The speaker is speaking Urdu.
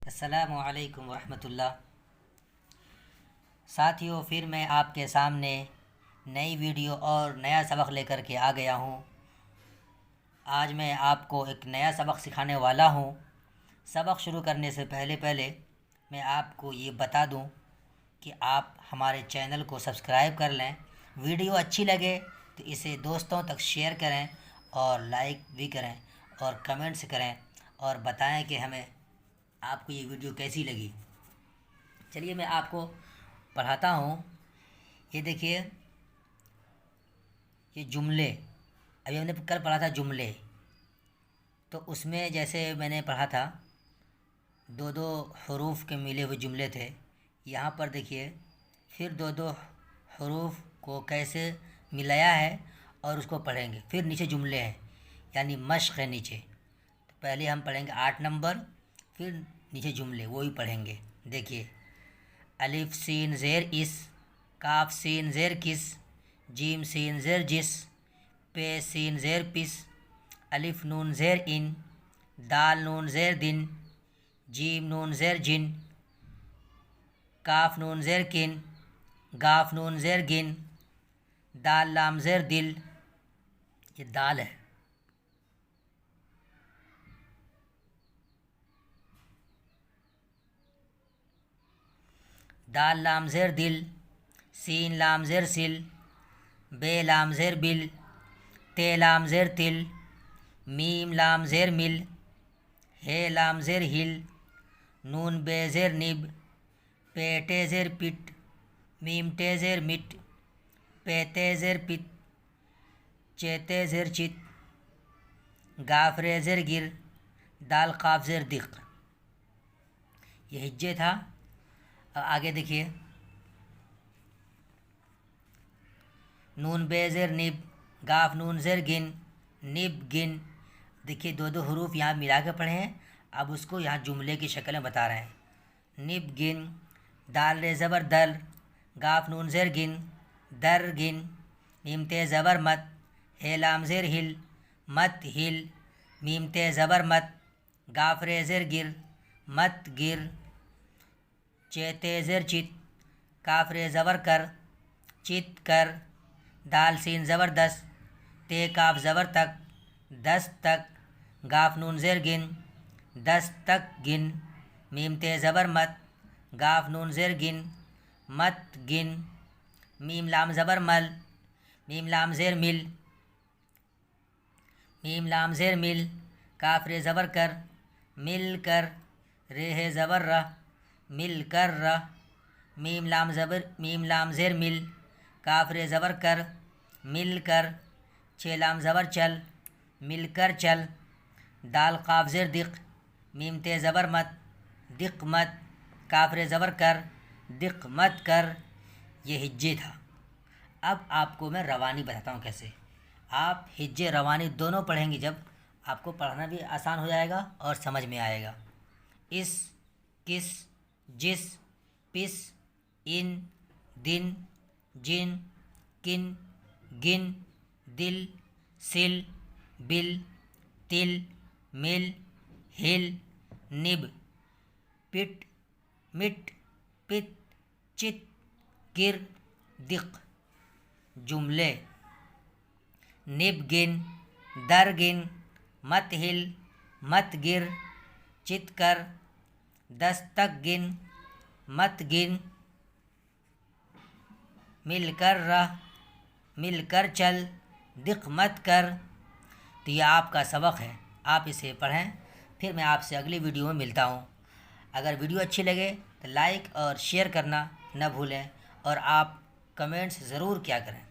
السلام علیکم ورحمۃ اللہ۔ ساتھیوں، پھر میں آپ کے سامنے نئی ویڈیو اور نیا سبق لے کر کے آ گیا ہوں۔ آج میں آپ کو ایک نیا سبق سکھانے والا ہوں۔ سبق شروع کرنے سے پہلے میں آپ کو یہ بتا دوں کہ آپ ہمارے چینل کو سبسکرائب کر لیں۔ ویڈیو اچھی لگے تو اسے دوستوں تک شیئر کریں اور لائک بھی کریں اور کمنٹس کریں اور بتائیں کہ ہمیں آپ کو یہ ویڈیو کیسی لگی۔ چلیے میں آپ کو پڑھاتا ہوں۔ یہ دیکھیے، یہ جملے ابھی ہم نے کل پڑھا تھا جملے، تو اس میں جیسے میں نے پڑھا تھا دو حروف کے ملے ہوئے جملے تھے۔ یہاں پر دیکھیے پھر دو حروف کو کیسے ملایا ہے اور اس کو پڑھیں گے۔ پھر نیچے جملے ہیں، یعنی مشق ہے نیچے۔ تو پہلے ہم پڑھیں گے 8 نمبر، پھر نیچے جملے وہی پڑھیں گے۔ دیکھیے، الف سین زیر اس، کاف سین زیر کس، جیم سین زیر جس، پے سین زیر پس، الف نون زیر ان، دال نون زیر دن، جیم نون زیر جن، کاف نون زیر کن، گاف نون زیر گن، دال لام زیر دل۔ یہ دال ہے۔ دال لام زیر دل، سین لام زیر سل، بے لام زیر بل، تے لام زیر تل، میم لام زیر مل، ہے لام زیر ہل، نون بے زیر نب، پے ٹے زیر پٹ، میم ٹے زیر مٹ، پے تے زیر پت، چے تے زیر چت، گاف رے زیر گر، دال قاف زیر دق۔ یہ ہجے تھا۔ اب آگے دیکھیے، نون بے زیر نب، گاف نون زیر گن، نب گن۔ دیکھیے دو حروف یہاں ملا کے پڑھے ہیں، اب اس کو یہاں جملے کی شکل میں بتا رہے ہیں۔ نب گن، دال رے زبر دل، گاف نون زیر گن، در گن، میم تے زبر مت، ہے لام زیر ہل، مت ہل، میم تے زبر مت، گاف رے زیر گر، مت گر، چے تے زیر چت، کاف رے زبر کر، چت کر، دال سین زبر دس، تے کاف زبر تک، دس تک، گاف نون زیر گن، دس تک گن، میم تے زبر مت، گاف نون زیر گن، مت گن، میم لام زبر مل، میم لام زیر مل، میم لام زیر مل، کاف رے زبر کر، مل کر، رے ہے زبر رہ، مل کر رہ، میم لام زیر مل، کاف رے زبر کر، مل کر، چھ لام زبر چل، مل کر چل، دال قاف زیر دق، میم تے زبر مت، دق مت، کاف رے زبر کر، دق مت کر۔ یہ ہجے تھا۔ اب آپ کو میں روانی بتاتا ہوں کیسے۔ آپ ہجے روانی دونوں پڑھیں گے، جب آپ کو پڑھنا بھی آسان ہو جائے گا اور سمجھ میں آئے گا۔ اس، کس، جس، پس، ان، دن، جن، کن، گن، دل، سل، بل، تل، مل، ہل، نب، پٹ، مٹ، پت، چت، گر، دق۔ جملے: نب گن، در گن، مت ہل، مت گر، چت کر، دس تک گن، مت گن، مل کر رہ، مل کر چل، دق مت کر۔ تو یہ آپ کا سبق ہے، آپ اسے پڑھیں۔ پھر میں آپ سے اگلی ویڈیو میں ملتا ہوں۔ اگر ویڈیو اچھی لگے تو لائک اور شیئر کرنا نہ بھولیں، اور آپ کمنٹس ضرور کیا کریں۔